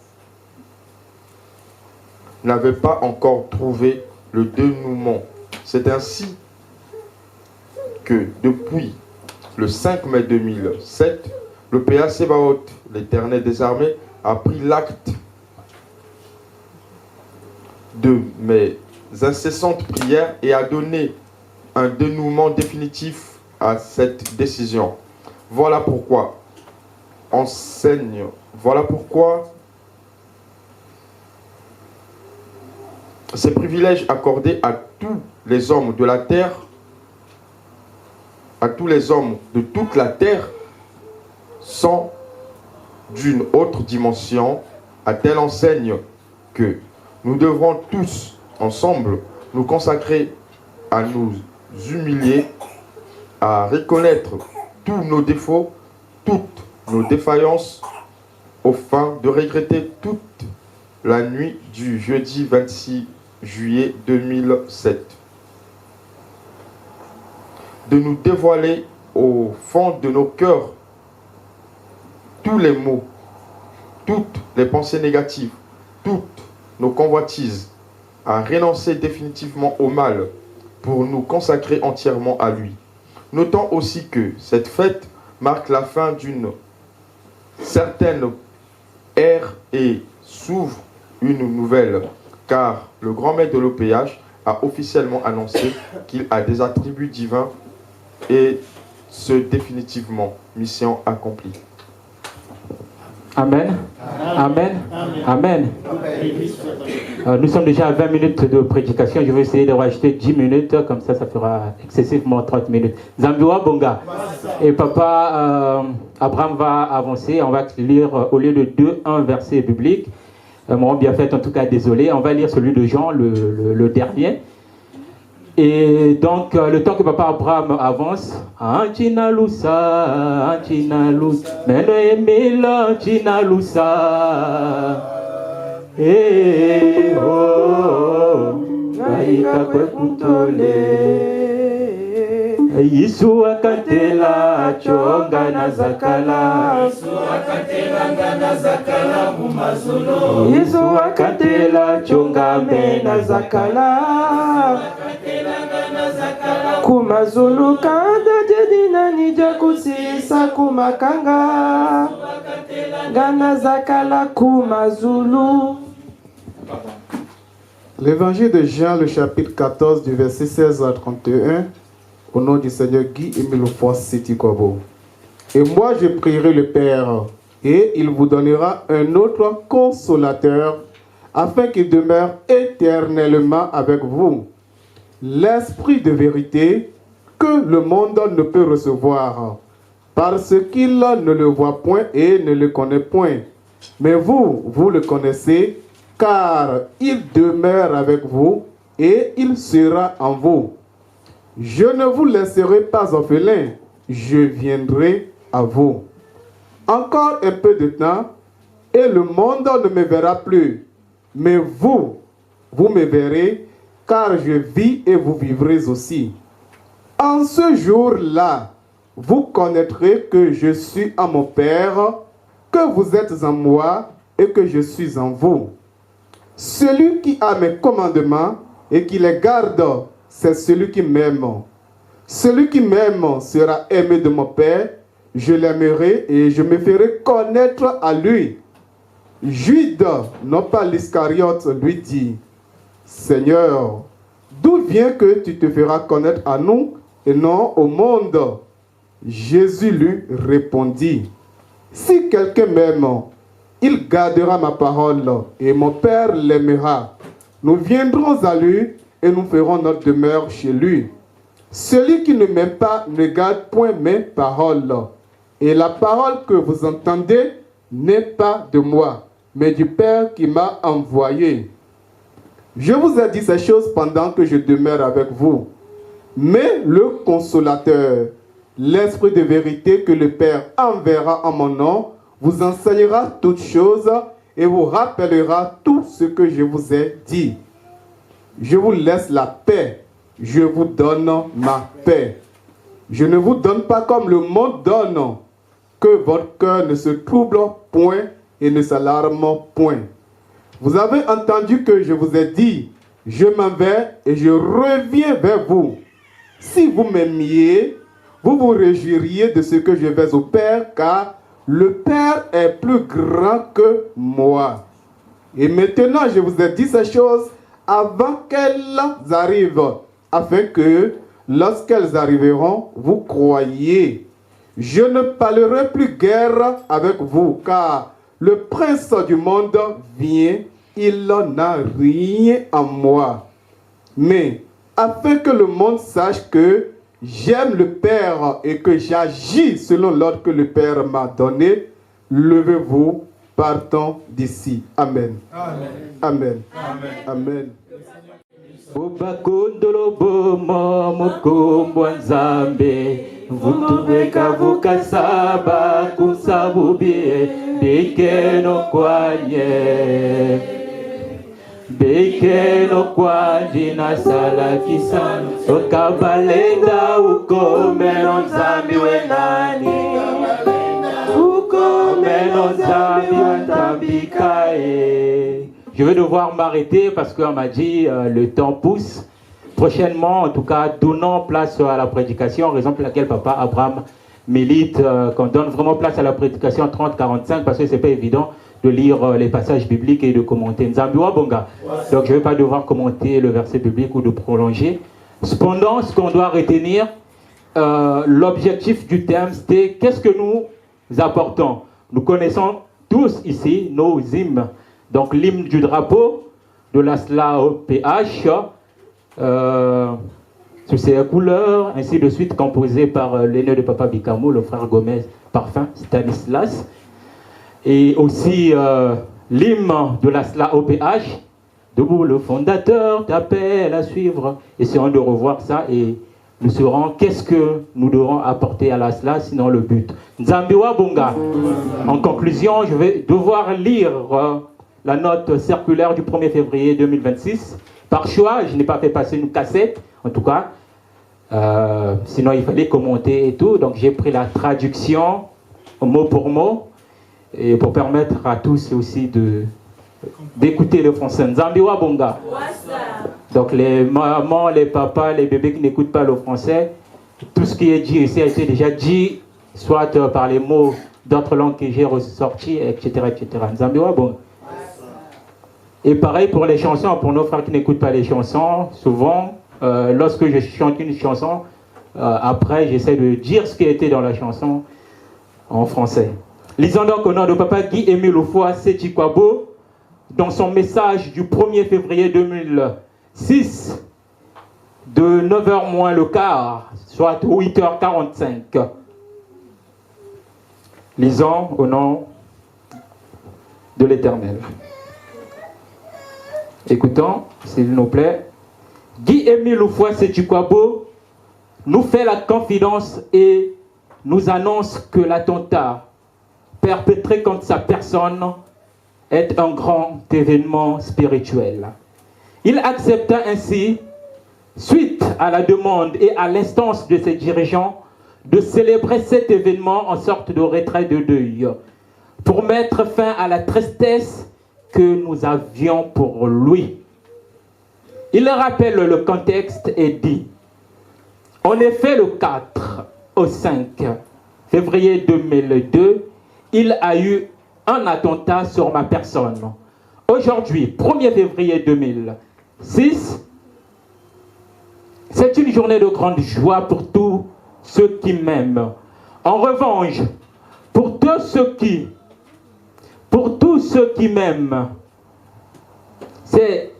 n'avait pas encore trouvé le dénouement. C'est ainsi que depuis le 5 mai 2007, le PA Sebaot, l'Éternel des armées, a pris l'acte de mes incessantes prières et a donné un dénouement définitif à cette décision. Voilà pourquoi ces privilèges accordés à tous les hommes de la terre, à tous les hommes de toute la terre, sont d'une autre dimension, à telle enseigne que nous devrons tous ensemble nous consacrer à nous humilier, à reconnaître tous nos défauts, toutes nos défaillances, au fin de regretter toute la nuit du jeudi 26 juillet 2007. De nous dévoiler au fond de nos cœurs tous les maux, toutes les pensées négatives, toutes nos convoitises, à renoncer définitivement au mal pour nous consacrer entièrement à lui. Notons aussi que cette fête marque la fin d'une certaine ère et s'ouvre une nouvelle, car le grand maître de l'OPH a officiellement annoncé qu'il a des attributs divins et ce définitivement, mission accomplie. Amen. Amen. Amen. Nous sommes déjà à 20 minutes de prédication. Je vais essayer de rajouter 10 minutes, comme ça fera excessivement 30 minutes. Zambiwa Bonga. Et papa Abraham va avancer. On va lire au lieu de 2, un verset biblique. Mon bien fait, en tout cas, désolé. On va lire celui de Jean, le dernier. Et donc, le temps que papa Abraham avance, Anchina Lusa, Meno Emile, Anchina Lusa, eh oh, Naika Kwekutole, Yisu akatela, Chonga Nazakala, Yisu akatela, Chonga Nazakala. Kumazulu kanda jedina nija kusisa kumakanga Gana zakala kumazulu. L'évangile de Jean, le chapitre 14, du verset 16 à 31, au nom du Seigneur Guy Emile Fosse Siti Kwabo. Et moi je prierai le Père, et il vous donnera un autre consolateur, afin qu'il demeure éternellement avec vous. L'Esprit de vérité que le monde ne peut recevoir, parce qu'il ne le voit point et ne le connaît point. Mais vous, vous le connaissez, car il demeure avec vous et il sera en vous. Je ne vous laisserai pas orphelin, je viendrai à vous. Encore un peu de temps, et le monde ne me verra plus. Mais vous, vous me verrez, car je vis et vous vivrez aussi. En ce jour-là, vous connaîtrez que je suis en mon Père, que vous êtes en moi et que je suis en vous. Celui qui a mes commandements et qui les garde, c'est celui qui m'aime. Celui qui m'aime sera aimé de mon Père, je l'aimerai et je me ferai connaître à lui. Jude, non pas l'Iscariote, lui dit, Seigneur, d'où vient que tu te feras connaître à nous et non au monde? Jésus lui répondit, si quelqu'un m'aime, il gardera ma parole et mon Père l'aimera. Nous viendrons à lui et nous ferons notre demeure chez lui. Celui qui ne m'aime pas ne garde point mes paroles. Et la parole que vous entendez n'est pas de moi, mais du Père qui m'a envoyé. Je vous ai dit ces choses pendant que je demeure avec vous. Mais le consolateur, l'Esprit de vérité que le Père enverra en mon nom, vous enseignera toutes choses et vous rappellera tout ce que je vous ai dit. Je vous laisse la paix, je vous donne ma paix. Je ne vous donne pas comme le monde donne, que votre cœur ne se trouble point et ne s'alarme point. Vous avez entendu que je vous ai dit, je m'en vais et je reviens vers vous. Si vous m'aimiez, vous vous réjouiriez de ce que je vais au Père, car le Père est plus grand que moi. Et maintenant, je vous ai dit ces choses avant qu'elles arrivent, afin que, lorsqu'elles arriveront, vous croyiez. Je ne parlerai plus guère avec vous, car le prince du monde vient, il n'a rien en moi. Mais, afin que le monde sache que j'aime le Père et que j'agis selon l'ordre que le Père m'a donné, levez-vous, partons d'ici. Amen. Amen. Amen. Amen. Amen. Bobakondolo bomo mukumbo nzambe vutuweka vukasaba kusabubie bekeno kwanje nasala kisano okabalenda ukomeno nzambi wenani ukomeno nzambi wentambikae. Je vais devoir m'arrêter parce qu'on m'a dit le temps pousse. Prochainement, en tout cas, donnons place à la prédication, raison pour laquelle Papa Abraham milite qu'on donne vraiment place à la prédication 30-45 parce que ce n'est pas évident de lire les passages bibliques et de commenter. Nzambiwa Bonga. Donc je ne vais pas devoir commenter le verset biblique ou de prolonger. Cependant, ce qu'on doit retenir, l'objectif du thème, c'était qu'est-ce que nous apportons. Nous connaissons tous ici nos hymnes. Donc l'hymne du drapeau de la SLAOPH, sous ses couleurs, ainsi de suite, composé par l'aîné de Papa Bikamo, le frère Gomez Parfum Stanislas. Et aussi l'hymne de la SLAOPH, debout le fondateur t'appelle à suivre. Essayons de revoir ça et nous saurons qu'est-ce que nous devrons apporter à la SLA, sinon le but. Nzambiwa Bonga. En conclusion, je vais devoir lire la note circulaire du 1er février 2026. Par choix, je n'ai pas fait passer une cassette, en tout cas. Sinon, il fallait commenter et tout. Donc, j'ai pris la traduction mot pour mot. Et pour permettre à tous aussi d'écouter le français. Nzambiwa Bonga. Donc, les mamans, les papas, les bébés qui n'écoutent pas le français, tout ce qui est dit ici a été déjà dit, soit par les mots d'autres langues que j'ai ressortis, etc. Nzambiwa Bonga. Et pareil pour les chansons, pour nos frères qui n'écoutent pas les chansons, souvent, lorsque je chante une chanson, après j'essaie de dire ce qui était dans la chanson en français. Lisons donc au nom de Papa Guy-Émile Ofoa Sétikwabo, dans son message du 1er février 2006, de 9h moins le quart, soit 8h45. Lisons au nom de l'Éternel. Écoutons, s'il nous plaît. Guy-Émile Ofoa Sétikwabo nous fait la confidence et nous annonce que l'attentat perpétré contre sa personne est un grand événement spirituel. Il accepta ainsi, suite à la demande et à l'instance de ses dirigeants, de célébrer cet événement en sorte de retrait de deuil, pour mettre fin à la tristesse que nous avions pour lui. Il rappelle le contexte et dit: en effet, le 4 au 5 février 2002, il a eu un attentat sur ma personne. Aujourd'hui, 1er février 2006, c'est une journée de grande joie pour tous ceux qui m'aiment. En revanche, pour tous ceux qui m'aiment, c'est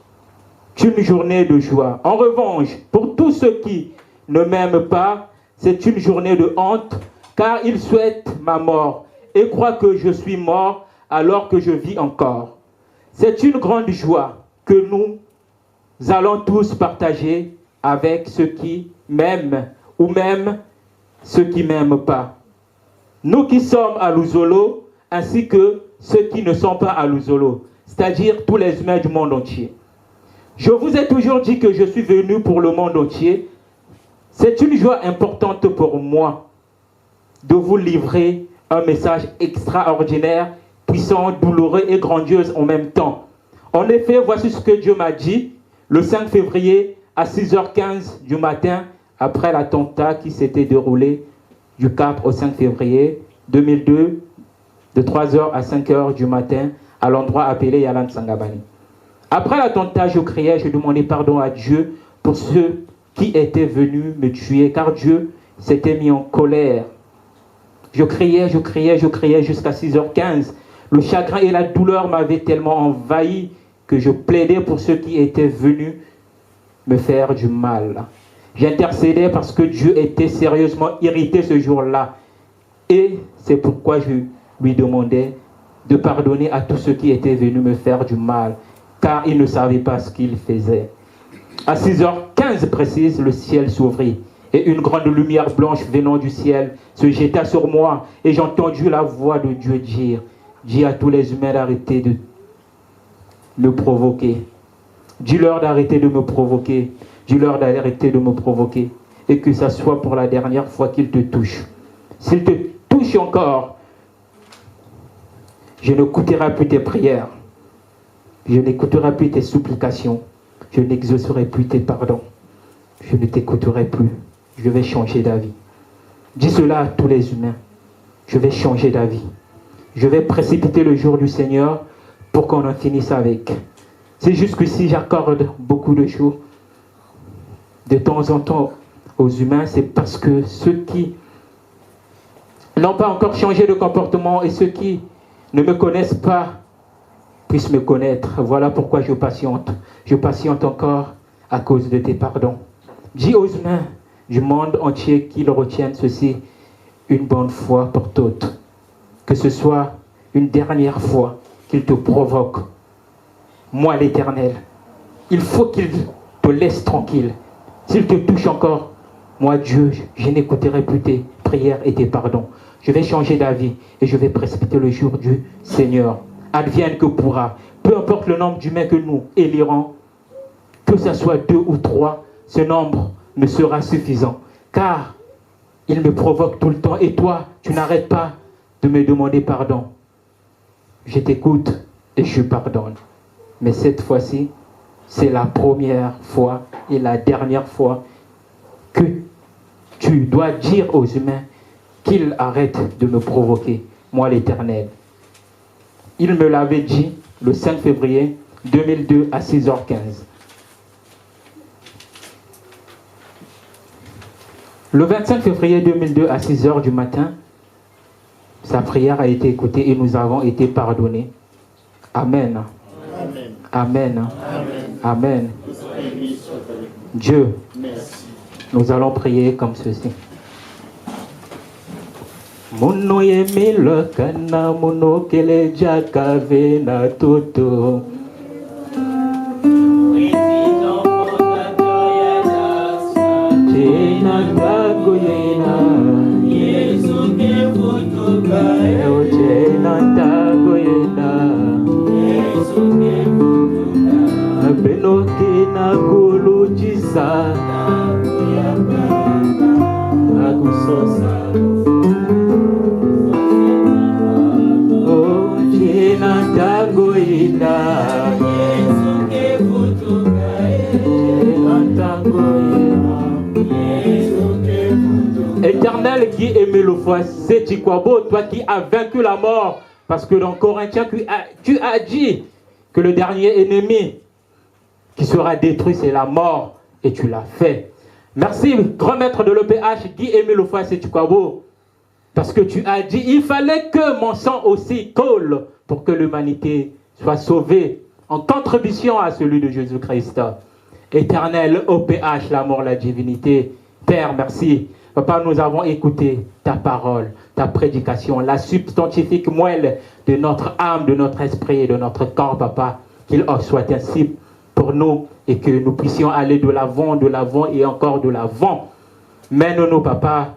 une journée de joie. En revanche, pour tous ceux qui ne m'aiment pas, c'est une journée de honte, car ils souhaitent ma mort et croient que je suis mort alors que je vis encore. C'est une grande joie que nous allons tous partager avec ceux qui m'aiment ou même ceux qui ne m'aiment pas. Nous qui sommes à Luzolo, ainsi que ceux qui ne sont pas à Luzolo, c'est-à-dire tous les humains du monde entier. Je vous ai toujours dit que je suis venu pour le monde entier. C'est une joie importante pour moi de vous livrer un message extraordinaire, puissant, douloureux et grandiose en même temps. En effet, voici ce que Dieu m'a dit le 5 février à 6h15 du matin, après l'attentat qui s'était déroulé du 4 au 5 février 2002, de 3h à 5h du matin, à l'endroit appelé Yalan Sangabani. Après l'attentat, je criais, je demandais pardon à Dieu pour ceux qui étaient venus me tuer, car Dieu s'était mis en colère. Je criais jusqu'à 6h15. Le chagrin et la douleur m'avaient tellement envahi que je plaidais pour ceux qui étaient venus me faire du mal. J'intercédais parce que Dieu était sérieusement irrité ce jour-là. Et c'est pourquoi je lui demandais de pardonner à tous ceux qui étaient venus me faire du mal, car ils ne savaient pas ce qu'ils faisaient. À 6h15 précise, le ciel s'ouvrit. Et une grande lumière blanche venant du ciel se jeta sur moi. Et j'ai entendu la voix de Dieu dire: dis à tous les humains d'arrêter de me provoquer. Dis-leur d'arrêter de me provoquer. Dis-leur d'arrêter de me provoquer. Et que ça soit pour la dernière fois qu'ils te touchent. S'ils te touchent encore, je n'écouterai plus tes prières. Je n'écouterai plus tes supplications. Je n'exaucerai plus tes pardons. Je ne t'écouterai plus. Je vais changer d'avis. Dis cela à tous les humains. Je vais changer d'avis. Je vais précipiter le jour du Seigneur pour qu'on en finisse avec. C'est jusqu'ici, j'accorde beaucoup de jours de temps en temps aux humains. C'est parce que ceux qui n'ont pas encore changé de comportement et ceux qui ne me connaissent pas puissent me connaître. Voilà pourquoi je patiente. Je patiente encore à cause de tes pardons. Dis aux humains du monde entier qu'ils retiennent ceci une bonne fois pour toutes. Que ce soit une dernière fois qu'ils te provoquent. Moi, l'Éternel, il faut qu'ils te laissent tranquille. S'ils te touchent encore, moi, Dieu, je n'écouterai plus tes prières et tes pardons. Je vais changer d'avis et je vais précipiter le jour du Seigneur. Advienne que pourra. Peu importe le nombre d'humains que nous élirons, que ce soit 2 ou 3, ce nombre me sera suffisant. Car il me provoque tout le temps. Et toi, tu n'arrêtes pas de me demander pardon. Je t'écoute et je pardonne. Mais cette fois-ci, c'est la première fois et la dernière fois que tu dois dire aux humains qu'ils arrêtent de me provoquer, moi l'Éternel. Il me l'avait dit le 5 février 2002 à 6h15. Le 25 février 2002 à 6h du matin, Sa prière a été écoutée et nous avons été pardonnés. Amen. Amen. Amen. Dieu, nous allons prier comme ceci. Muno yemilo kana muno kele jakave na toto. Jena tago yena Yesu ke futuka Jena tago yena Yesu ke futuka Beno kina kulu jisa Akusosa Oh Jena tago yena Yesu ke futuka Jena tago yena Éternel qui aimait le foi, c'est Chikwabo, toi qui as vaincu la mort, parce que dans Corinthiens, tu as dit que le dernier ennemi qui sera détruit, c'est la mort, et tu l'as fait. Merci, grand maître de l'EPH, qui aimait le foi, c'est Chikwabo, parce que tu as dit, il fallait que mon sang aussi coule pour que l'humanité soit sauvée en contribution à celui de Jésus-Christ. Éternel, OPH, l'amour, la divinité, Père, merci. Papa, nous avons écouté ta parole, ta prédication, la substantifique moelle de notre âme, de notre esprit et de notre corps, Papa. Qu'il soit ainsi pour nous et que nous puissions aller de l'avant et encore de l'avant. Mène-nous, Papa.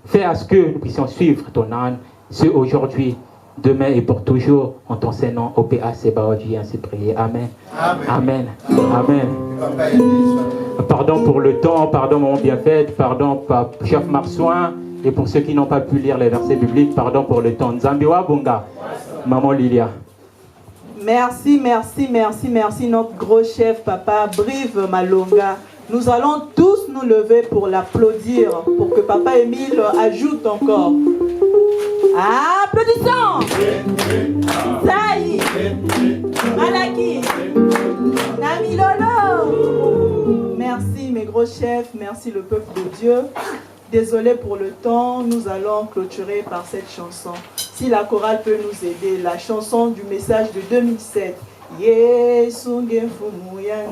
Fais à ce que nous puissions suivre ton âne, ce aujourd'hui, demain et pour toujours, en ton Saint-Nom, OPH, Sebaodji, ainsi prié. Amen. Amen. Amen. Pardon pour le temps, pardon mon bienfait, pardon chef Marsouin, et pour ceux qui n'ont pas pu lire les versets bibliques, pardon pour le temps. Nzambiwa Bunga, Maman Lilia. Merci, notre gros chef, Papa Brive Malonga. Nous allons tous nous lever pour l'applaudir, pour que Papa Émile ajoute encore. Applaudissons! Saï, Malaki, Namilolo. Merci mes gros chefs, merci le peuple de Dieu. Désolé pour le temps, nous allons clôturer par cette chanson. Si la chorale peut nous aider, la chanson du message de 2007. Yesu ngefumuya.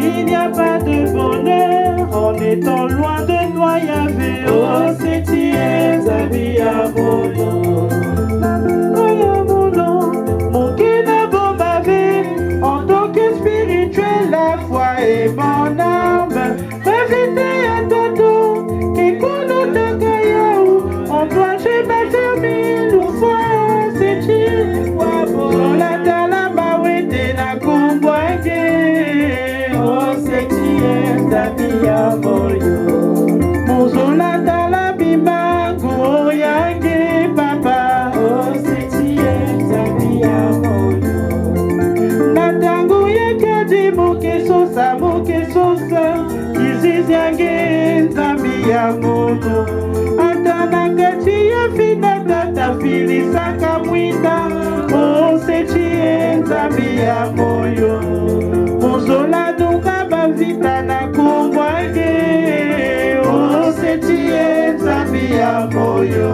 Il n'y a pas de bonheur en étant loin de toi, Yahvé. Oh, c'est Nzambi ya moyo. Mon cœur n'a beau baver, en tant que spirituel, la foi est mon arme. Réviter à Toto, et qu'on nous t'accueille, en toi j'ai ma famille, nous fois, c'est tu. Sur la talama, oui, t'es la comboiguée. Oh, c'est tu, Nzambi ya moyo. Mon zola talabima, goyage, papa. Oh, c'est tu, Nzambi ya moyo. Natango yekadi, moke sosa, kizizi yange, Nzambi ya moyo. Atanakati ya fina, tata fili saka mwita. Oh, c'est tu, Nzambi ya moyo. Mozola dunga bavita na kumbwage. Oh, c'est tu, Nzambi ya moyo.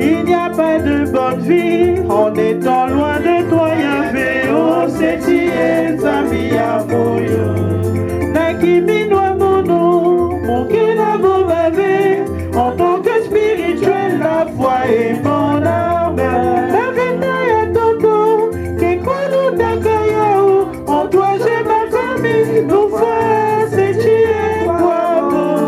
Il n'y a pas de bonne vie en étant loin de toi, Yahvé. Oh, c'est tu, Nzambi ya moyo. Nakibinwa mono, mon cœur n'a beau baver, en tant que spirituel, la foi est mon arme. La vérité est tonton, que quoi nous t'accueillons, en toi j'ai ma famille, nous fois c'est tu es quoi bon.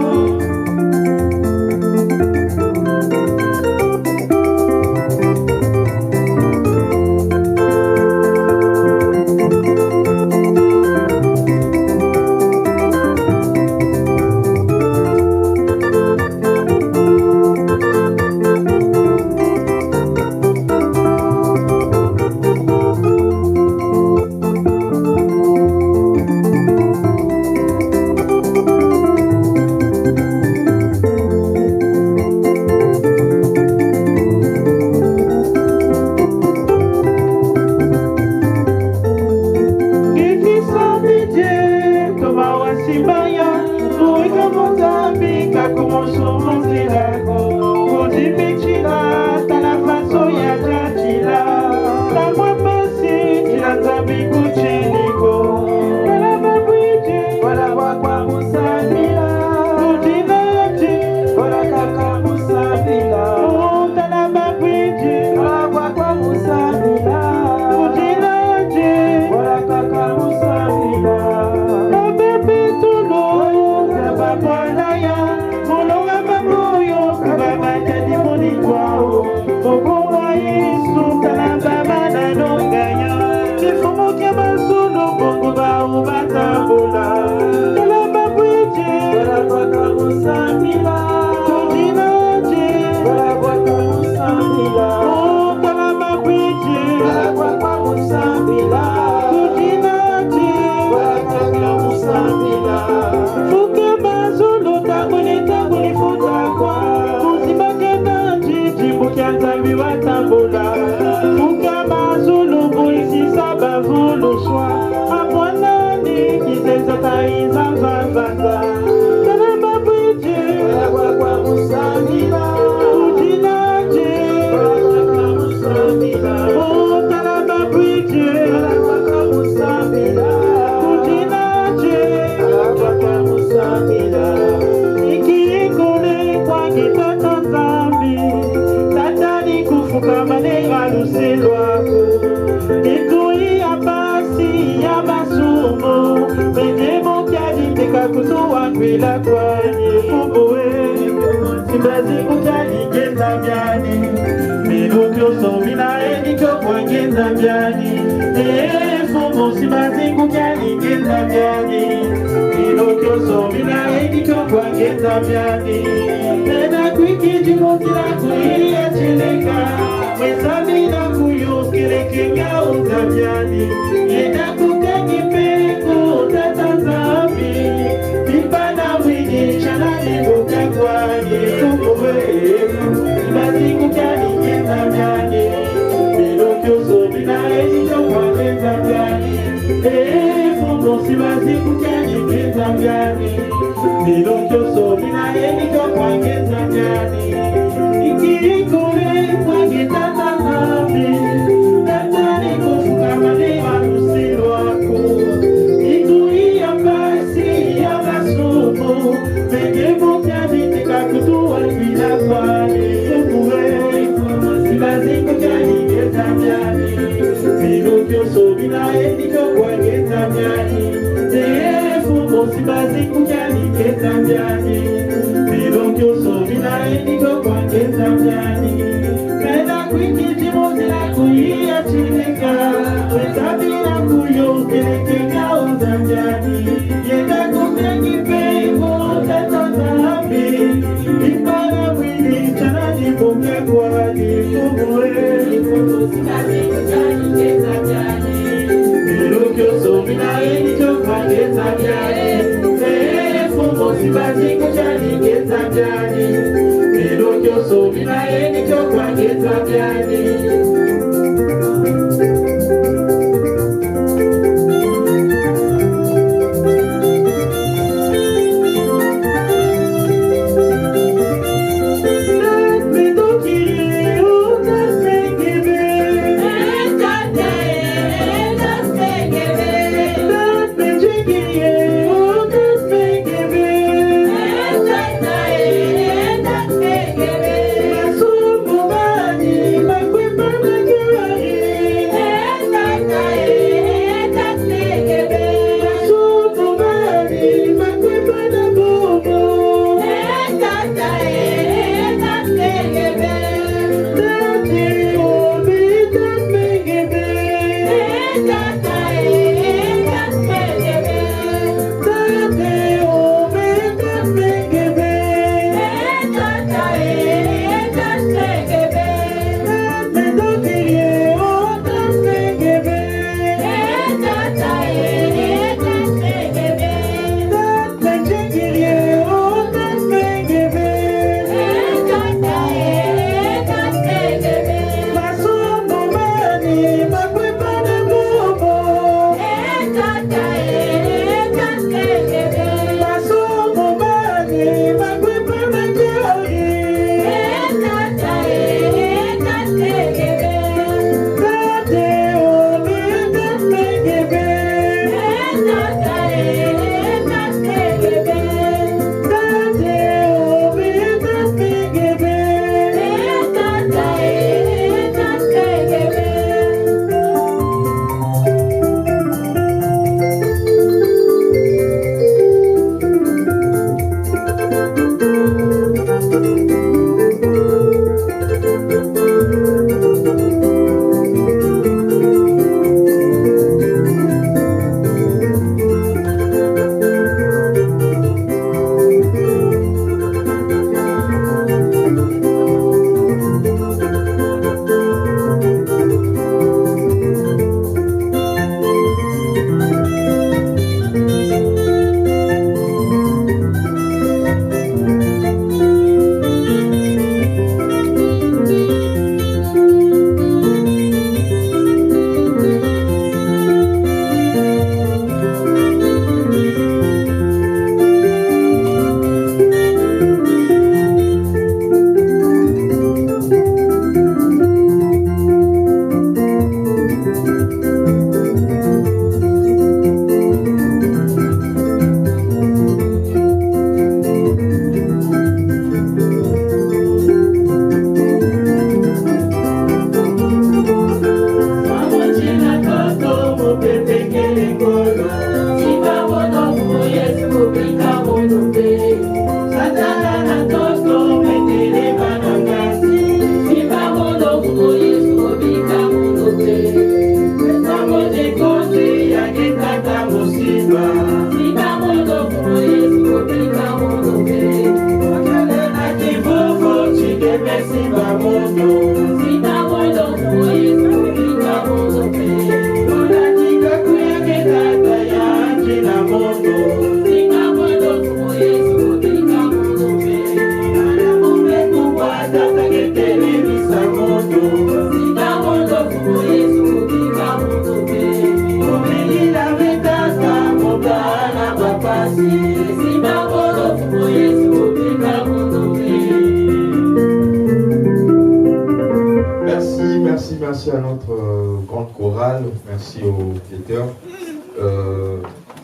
Merci à notre grande chorale, merci aux piéteurs.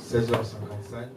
16h55.